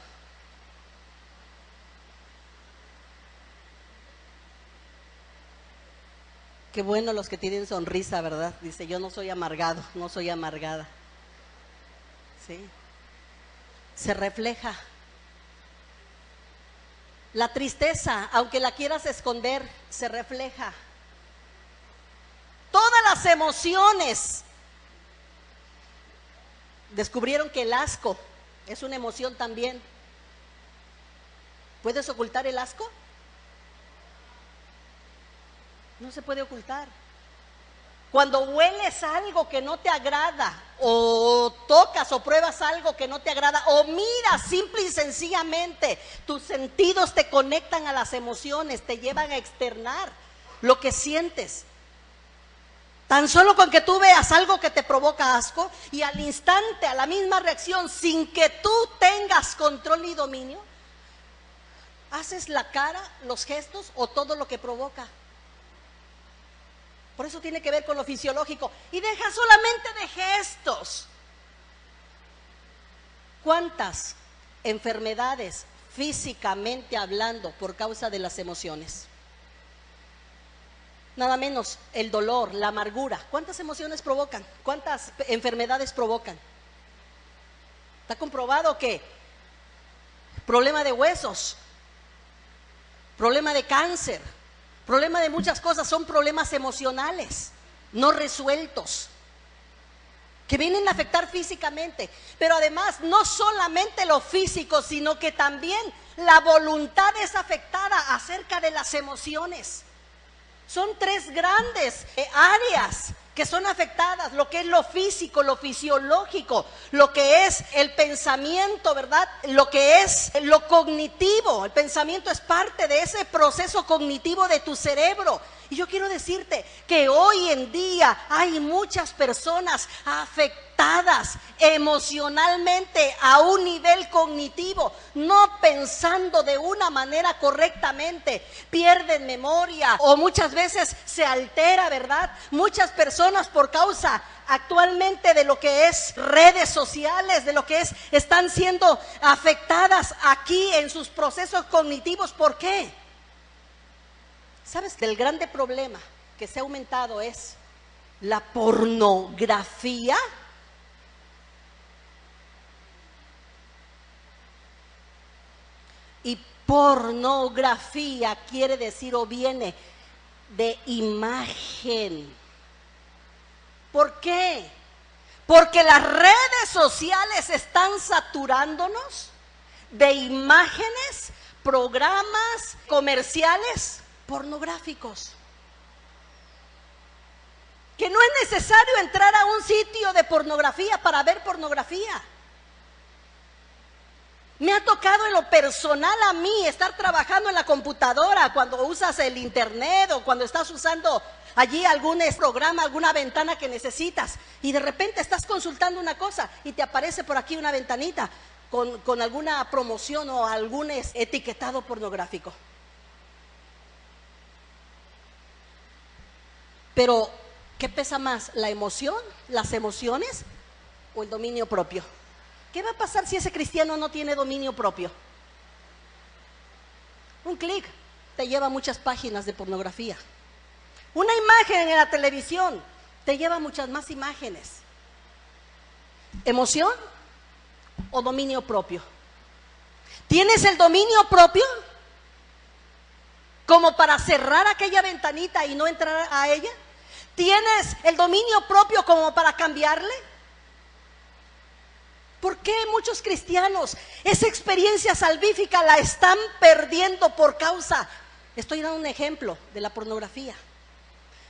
Qué bueno los que tienen sonrisa, ¿verdad? Dice, yo no soy amargado, no soy amargada. ¿Sí? Se refleja. La tristeza, aunque la quieras esconder, se refleja. Todas las emociones. Descubrieron que el asco es una emoción también. ¿Puedes ocultar el asco? No se puede ocultar. Cuando hueles algo que no te agrada, o tocas o pruebas algo que no te agrada, o miras simple y sencillamente, tus sentidos te conectan a las emociones, te llevan a externar lo que sientes. Tan solo con que tú veas algo que te provoca asco y al instante, a la misma reacción, sin que tú tengas control ni dominio, haces la cara, los gestos o todo lo que provoca. Por eso tiene que ver con lo fisiológico. Y deja solamente de gestos. ¿Cuántas enfermedades físicamente hablando por causa de las emociones? Nada menos el dolor, la amargura. ¿Cuántas emociones provocan? ¿Cuántas enfermedades provocan? Está comprobado que problema de huesos, problema de cáncer, problema de muchas cosas son problemas emocionales no resueltos que vienen a afectar físicamente. Pero además no solamente lo físico, sino que también la voluntad es afectada acerca de las emociones. Son 3 grandes áreas que son afectadas, lo que es lo físico, lo fisiológico, lo que es el pensamiento, ¿verdad? Lo que es lo cognitivo. El pensamiento es parte de ese proceso cognitivo de tu cerebro. Y yo quiero decirte que hoy en día hay muchas personas afectadas emocionalmente a un nivel cognitivo, no pensando de una manera correctamente, pierden memoria o muchas veces se altera, ¿verdad? Muchas personas por causa actualmente de lo que es redes sociales, de lo que es, están siendo afectadas aquí en sus procesos cognitivos. ¿Por qué? ¿Sabes que el grande problema que se ha aumentado es la pornografía? Y pornografía quiere decir o viene de imagen. ¿Por qué? Porque las redes sociales están saturándonos de imágenes, programas, comerciales pornográficos. Que no es necesario entrar a un sitio de pornografía para ver pornografía. Me ha tocado en lo personal a mí estar trabajando en la computadora cuando usas el internet o cuando estás usando allí algún programa, alguna ventana que necesitas y de repente estás consultando una cosa y te aparece por aquí una ventanita con alguna promoción o algún etiquetado pornográfico. Pero, ¿qué pesa más? ¿La emoción, las emociones o el dominio propio? ¿Qué va a pasar si ese cristiano no tiene dominio propio? Un clic te lleva a muchas páginas de pornografía. Una imagen en la televisión te lleva a muchas más imágenes. ¿Emoción o dominio propio? ¿Tienes el dominio propio como para cerrar aquella ventanita y no entrar a ella? ¿Tienes el dominio propio como para cambiarle? ¿Por qué muchos cristianos esa experiencia salvífica la están perdiendo por causa? Estoy dando un ejemplo de la pornografía.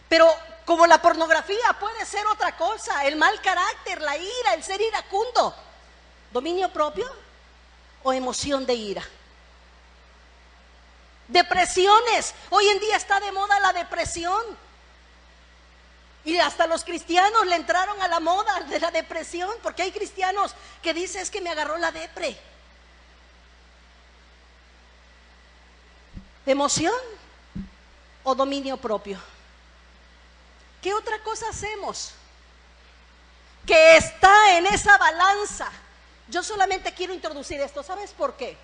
Pero como la pornografía puede ser otra cosa, el mal carácter, la ira, el ser iracundo. ¿Dominio propio o emoción de ira? Depresiones. Hoy en día está de moda la depresión. Y hasta los cristianos le entraron a la moda de la depresión, porque hay cristianos que dicen es que me agarró la depre. ¿Emoción o dominio propio? ¿Qué otra cosa hacemos que está en esa balanza? Yo solamente quiero introducir esto. ¿Sabes por qué?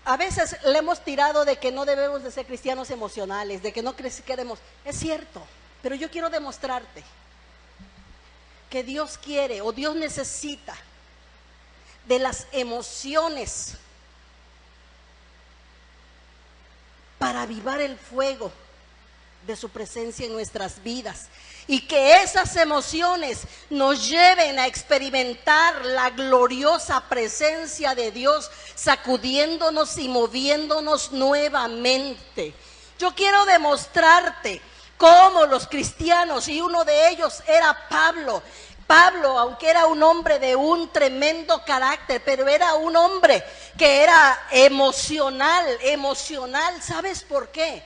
A veces le hemos tirado de que no debemos de ser cristianos emocionales, de que no queremos. Es cierto, pero yo quiero demostrarte que Dios quiere o Dios necesita de las emociones para avivar el fuego de su presencia en nuestras vidas. Y que esas emociones nos lleven a experimentar la gloriosa presencia de Dios, sacudiéndonos y moviéndonos nuevamente. Yo quiero demostrarte cómo los cristianos, y uno de ellos era Pablo. Pablo, aunque era un hombre de un tremendo carácter, pero era un hombre que era emocional. ¿Sabes por qué?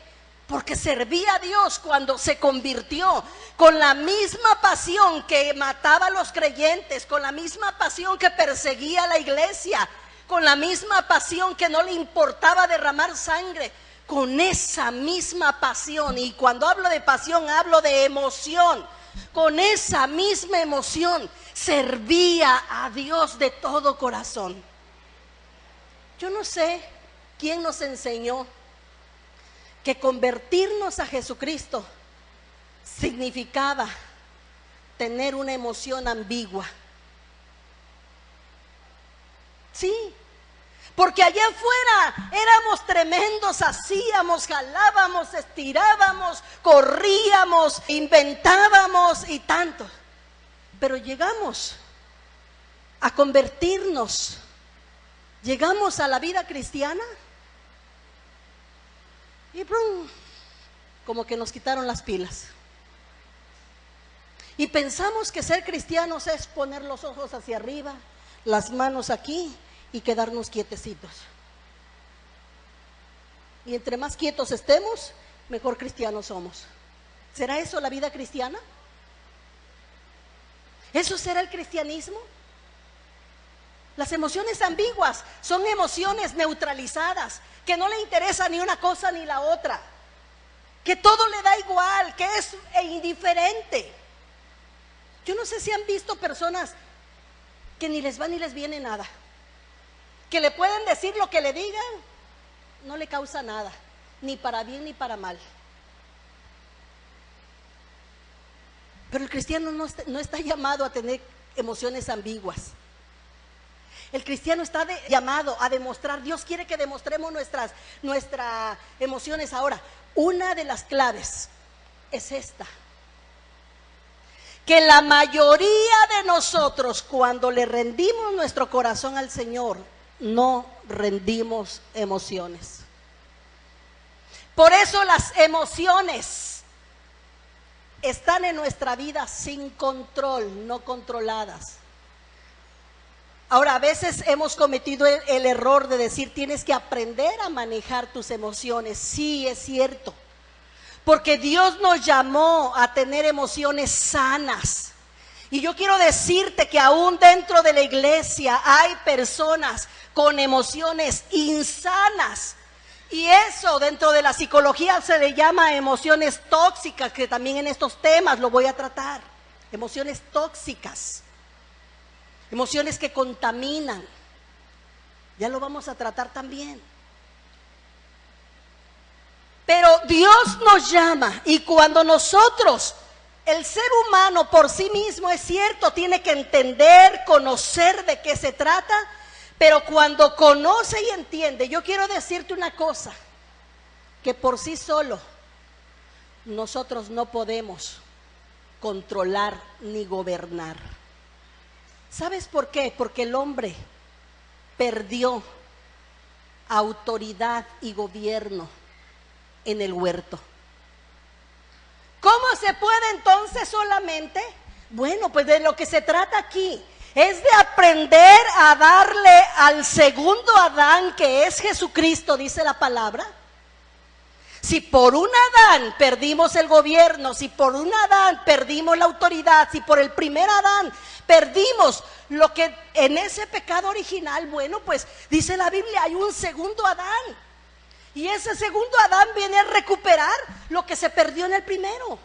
Porque servía a Dios cuando se convirtió con la misma pasión que mataba a los creyentes, con la misma pasión que perseguía a la iglesia, con la misma pasión que no le importaba derramar sangre, con esa misma pasión. Y cuando hablo de pasión, hablo de emoción. Con esa misma emoción servía a Dios de todo corazón. Yo no sé quién nos enseñó que convertirnos a Jesucristo significaba tener una emoción ambigua. Sí, porque allá afuera éramos tremendos, hacíamos, jalábamos, estirábamos, corríamos, inventábamos y tanto. Pero llegamos a convertirnos, llegamos a la vida cristiana y ¡brum!, como que nos quitaron las pilas. Y pensamos que ser cristianos es poner los ojos hacia arriba, las manos aquí y quedarnos quietecitos. Y entre más quietos estemos, mejor cristianos somos. ¿Será eso la vida cristiana? ¿Eso será el cristianismo? Las emociones ambiguas son emociones neutralizadas, que no le interesa ni una cosa ni la otra, que todo le da igual, que es indiferente. Yo no sé si han visto personas que ni les va ni les viene nada, que le pueden decir lo que le digan, no le causa nada, ni para bien ni para mal. Pero el cristiano no está llamado a tener emociones ambiguas. El cristiano está llamado a demostrar. Dios quiere que demostremos nuestras emociones. Ahora, una de las claves es esta: que la mayoría de nosotros, cuando le rendimos nuestro corazón al Señor, no rendimos emociones. Por eso las emociones están en nuestra vida sin control, no controladas. Ahora, a veces hemos cometido el error de decir: tienes que aprender a manejar tus emociones. Sí, es cierto, porque Dios nos llamó a tener emociones sanas. Y yo quiero decirte que aún dentro de la iglesia hay personas con emociones insanas. Y eso dentro de la psicología se le llama emociones tóxicas, que también en estos temas lo voy a tratar. Emociones tóxicas, emociones que contaminan. Ya lo vamos a tratar también. Pero Dios nos llama, y cuando nosotros, el ser humano por sí mismo, es cierto, tiene que entender, conocer de qué se trata. Pero cuando conoce y entiende, yo quiero decirte una cosa, que por sí solo nosotros no podemos controlar ni gobernar. ¿Sabes por qué? Porque el hombre perdió autoridad y gobierno en el huerto. ¿Cómo se puede entonces solamente? Bueno, pues de lo que se trata aquí es de aprender a darle al segundo Adán, que es Jesucristo, dice la palabra. Si por un Adán perdimos el gobierno, si por un Adán perdimos la autoridad, si por el primer Adán perdimos lo que en ese pecado original, bueno, pues dice la Biblia, hay un segundo Adán. Y ese segundo Adán viene a recuperar lo que se perdió en el primero.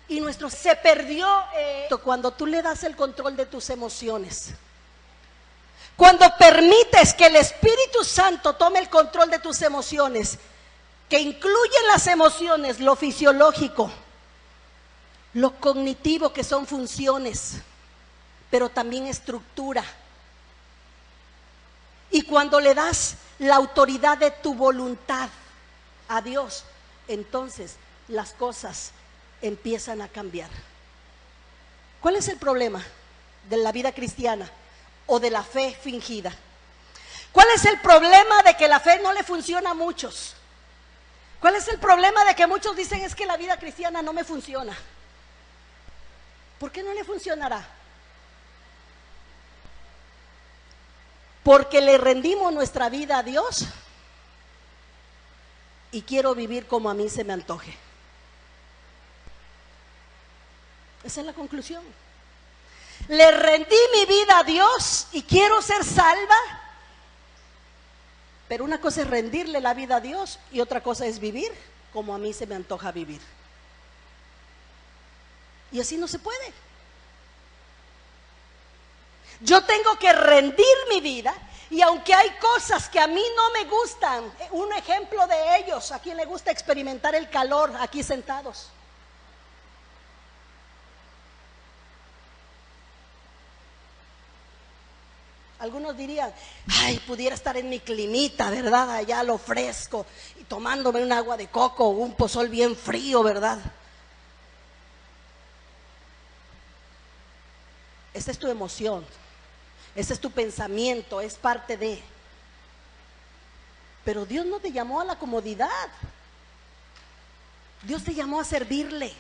Y se perdió cuando tú le das el control de tus emociones. Cuando permites que el Espíritu Santo tome el control de tus emociones, que incluyen las emociones, lo fisiológico, lo cognitivo, que son funciones, pero también estructura. Y cuando le das la autoridad de tu voluntad a Dios, entonces las cosas empiezan a cambiar. ¿Cuál es el problema de la vida cristiana o de la fe fingida? ¿Cuál es el problema de que la fe no le funciona a muchos? ¿Cuál es el problema de que muchos dicen: es que la vida cristiana no me funciona? ¿Por qué no le funcionará? Porque le rendimos nuestra vida a Dios y quiero vivir como a mí se me antoje. Esa es la conclusión. Le rendí mi vida a Dios y quiero ser salva. Pero una cosa es rendirle la vida a Dios y otra cosa es vivir como a mí se me antoja vivir. Y así no se puede. Yo tengo que rendir mi vida, y aunque hay cosas que a mí no me gustan, un ejemplo de ellos, ¿a quién le gusta experimentar el calor aquí sentados? Algunos dirían: ay, pudiera estar en mi climita, ¿verdad? Allá a lo fresco, y tomándome un agua de coco o un pozol bien frío, ¿verdad? Esa es tu emoción, ese es tu pensamiento, es parte de. Pero Dios no te llamó a la comodidad.
Dios te llamó a servirle.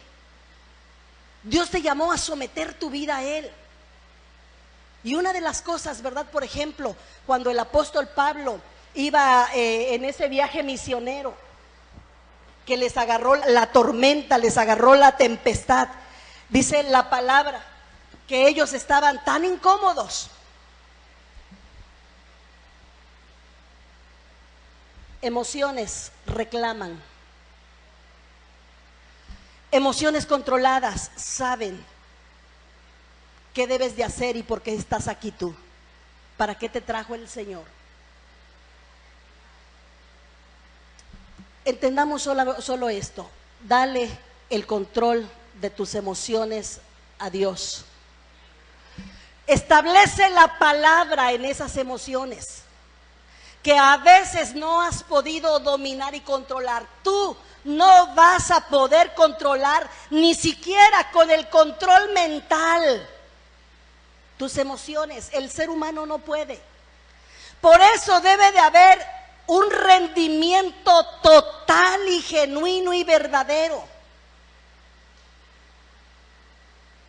Dios te llamó a someter tu vida a Él. Y una de las cosas, ¿verdad? Por ejemplo, cuando el apóstol Pablo iba en ese viaje misionero, que les agarró la tormenta, les agarró la tempestad, dice la palabra que ellos estaban tan incómodos. Emociones reclaman. Emociones controladas saben qué debes de hacer y por qué estás aquí tú. ¿Para qué te trajo el Señor? Entendamos solo esto. Dale el control de tus emociones a Dios. Establece la palabra en esas emociones que a veces no has podido dominar y controlar. Tú no vas a poder controlar ni siquiera con el control mental tus emociones. El ser humano no puede. Por eso debe de haber un rendimiento total y genuino y verdadero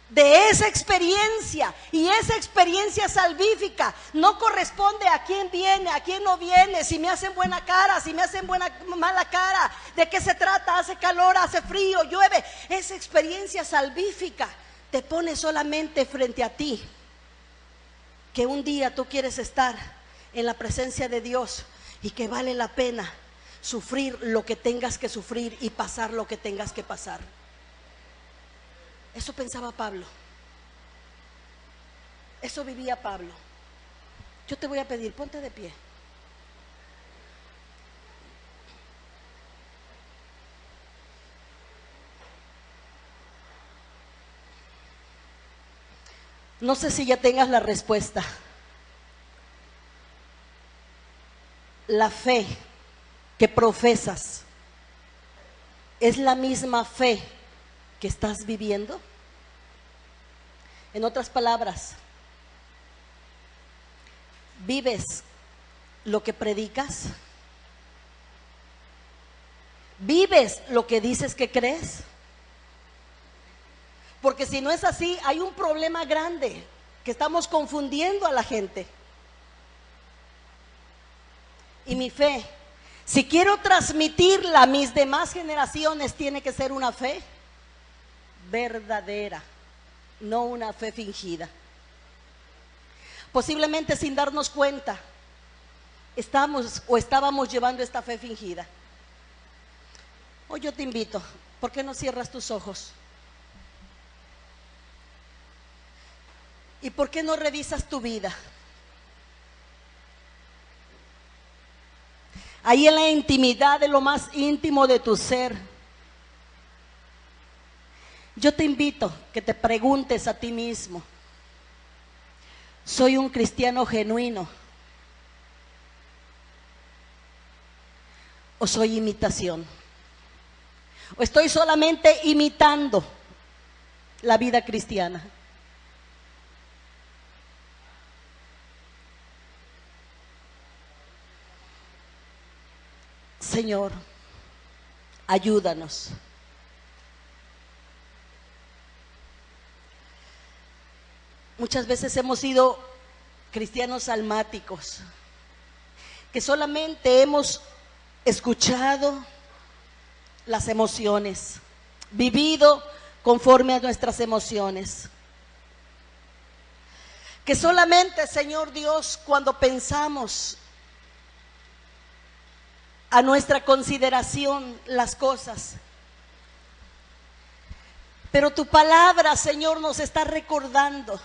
de esa experiencia. Y esa experiencia salvífica no corresponde a quién viene, a quién no viene, si me hacen buena cara, si me hacen mala cara, de qué se trata, hace calor, hace frío, llueve. Esa experiencia salvífica te pone solamente frente a ti, que un día tú quieres estar en la presencia de Dios y que vale la pena sufrir lo que tengas que sufrir y pasar lo que tengas que pasar. Eso pensaba Pablo. Eso vivía Pablo. Yo te voy a pedir, ponte de pie. No sé si ya tengas la respuesta. La fe que profesas es la misma fe que estás viviendo. En otras palabras, ¿vives lo que predicas? ¿Vives lo que dices que crees? Porque si no es así, hay un problema grande, que estamos confundiendo a la gente. Y mi fe, si quiero transmitirla a mis demás generaciones, tiene que ser una fe verdadera, no una fe fingida. Posiblemente sin darnos cuenta, estábamos llevando esta fe fingida. Hoy yo te invito, ¿por qué no cierras tus ojos? ¿Y por qué no revisas tu vida? Ahí en la intimidad de lo más íntimo de tu ser, yo te invito que te preguntes a ti mismo: ¿soy un cristiano genuino? ¿O soy imitación? ¿O estoy solamente imitando la vida cristiana? Señor, ayúdanos. Muchas veces hemos sido cristianos almáticos, que solamente hemos escuchado las emociones, vivido conforme a nuestras emociones. Que solamente, Señor Dios, cuando pensamos a nuestra consideración las cosas. Pero tu palabra, Señor, nos está recordando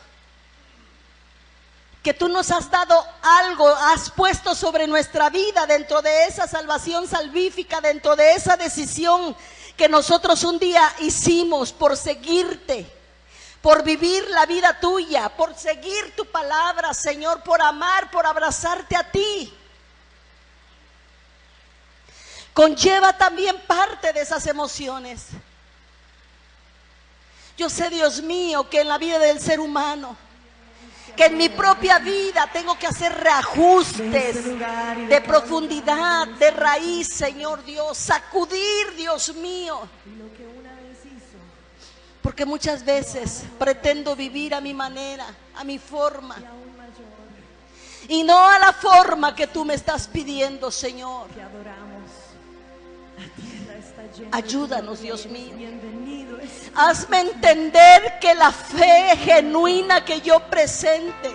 que tú nos has dado algo, has puesto sobre nuestra vida dentro de esa salvación salvífica, dentro de esa decisión que nosotros un día hicimos por seguirte, por vivir la vida tuya, por seguir tu palabra, Señor, por amar, por abrazarte a ti. Conlleva también parte de esas emociones. Yo sé, Dios mío, que en la vida del ser humano que en mi propia vida tengo que hacer reajustes de profundidad, de raíz, Señor Dios, sacudir, Dios mío. Porque muchas veces pretendo vivir a mi manera, a mi forma, y no a la forma que tú me estás pidiendo, Señor. Ayúdanos, Dios mío. Hazme entender que la fe genuina que yo presente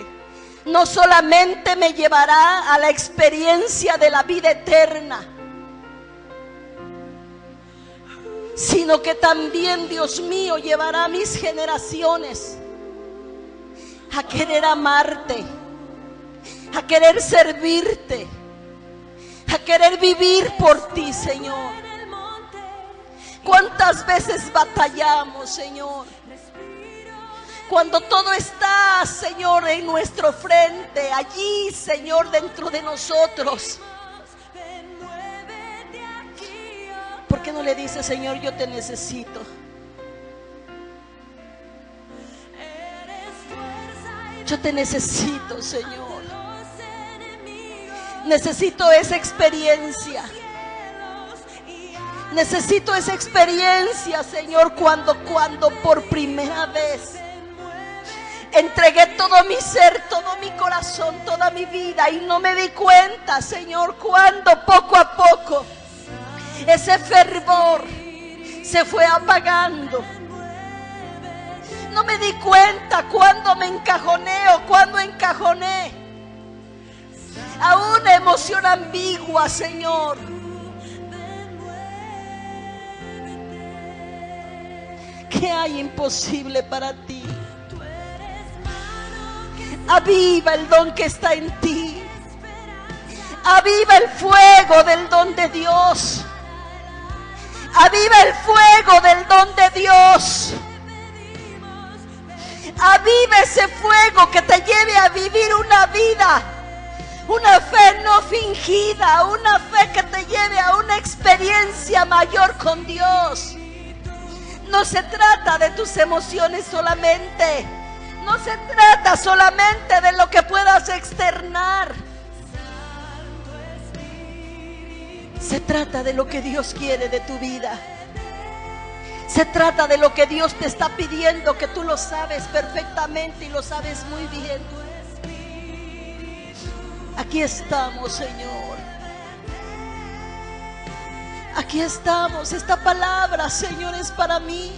no solamente me llevará a la experiencia de la vida eterna, sino que también, Dios mío, llevará a mis generaciones a querer amarte, a querer servirte, a querer vivir por ti, Señor. ¿Cuántas veces batallamos, Señor? Cuando todo está, Señor, en nuestro frente, allí, Señor, dentro de nosotros. ¿Por qué no le dices, Señor, yo te necesito? Yo te necesito, Señor. Necesito esa experiencia. Necesito esa experiencia, Señor, cuando por primera vez entregué todo mi ser, todo mi corazón, toda mi vida, y no me di cuenta, Señor, cuando poco a poco ese fervor se fue apagando. No me di cuenta cuando me encajoné o cuando encajoné a una emoción ambigua, Señor. ¿Qué hay imposible para ti? Aviva el don que está en ti. Aviva el fuego del don de Dios. Aviva el fuego del don de Dios. Aviva ese fuego que te lleve a vivir una vida, una fe no fingida, una fe que te lleve a una experiencia mayor con Dios. No se trata de tus emociones solamente. No se trata solamente de lo que puedas externar. Se trata de lo que Dios quiere de tu vida. Se trata de lo que Dios te está pidiendo, que tú lo sabes perfectamente y lo sabes muy bien. Aquí estamos, Señor. Aquí estamos. Esta palabra, Señor, es para mí.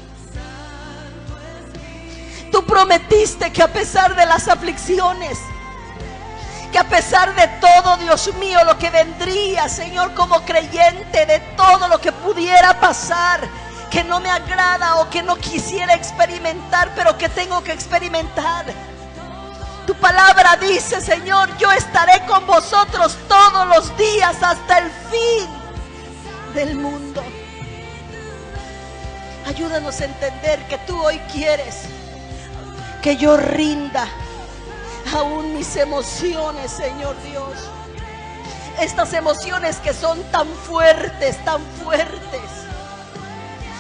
Tú prometiste que a pesar de las aflicciones, que a pesar de todo, Dios mío, lo que vendría, Señor, como creyente, de todo lo que pudiera pasar, que no me agrada o que no quisiera experimentar, pero que tengo que experimentar. Tu palabra dice, Señor, yo estaré con vosotros todos los días hasta el fin del mundo. Ayúdanos a entender que tú hoy quieres que yo rinda aún mis emociones, Señor Dios. Estas emociones que son tan fuertes,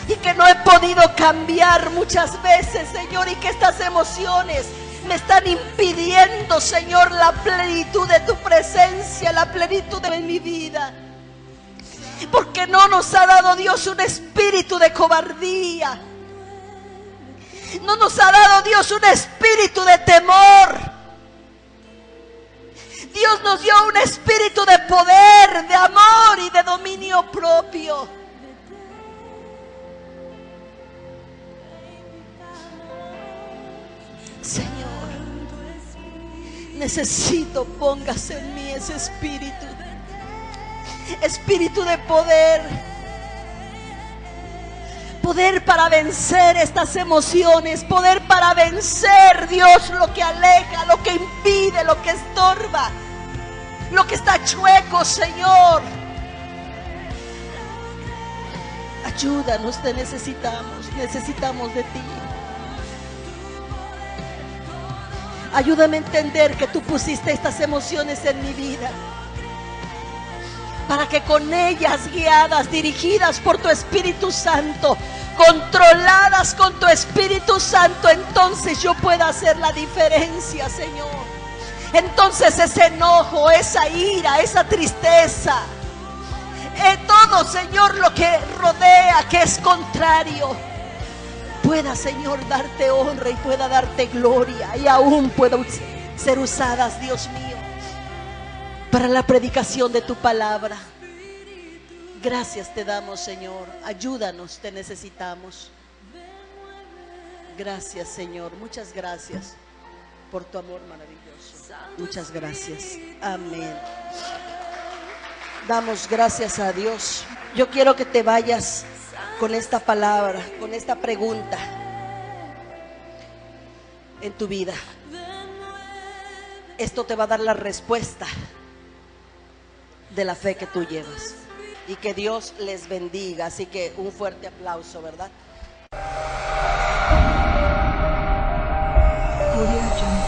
y que no he podido cambiar muchas veces, Señor, y que estas emociones me están impidiendo, Señor, la plenitud de tu presencia, la plenitud de mi vida. Porque no nos ha dado Dios un espíritu de cobardía. No nos ha dado Dios un espíritu de temor. Dios nos dio un espíritu de poder, de amor y de dominio propio. Señor, necesito pongas en mí ese espíritu. Espíritu de poder. Poder para vencer estas emociones. Poder para vencer, Dios, lo que aleja, lo que impide, lo que estorba, lo que está chueco, Señor. Ayúdanos, te necesitamos de ti. Ayúdame a entender que tú pusiste estas emociones en mi vida para que con ellas, guiadas, dirigidas por tu Espíritu Santo, controladas con tu Espíritu Santo, entonces yo pueda hacer la diferencia, Señor. Entonces ese enojo, esa ira, esa tristeza, todo, Señor, lo que rodea, que es contrario, pueda, Señor, darte honra y pueda darte gloria, y aún pueda ser usadas, Dios mío, para la predicación de tu palabra. Gracias te damos, Señor. Ayúdanos, te necesitamos. Gracias, Señor. Muchas gracias por tu amor maravilloso. Muchas gracias. Amén. Damos gracias a Dios. Yo quiero que te vayas con esta palabra, con esta pregunta en tu vida. Esto te va a dar la respuesta de la fe que tú llevas. Y que Dios les bendiga. Así que un fuerte aplauso, ¿verdad?
Audio Jungle.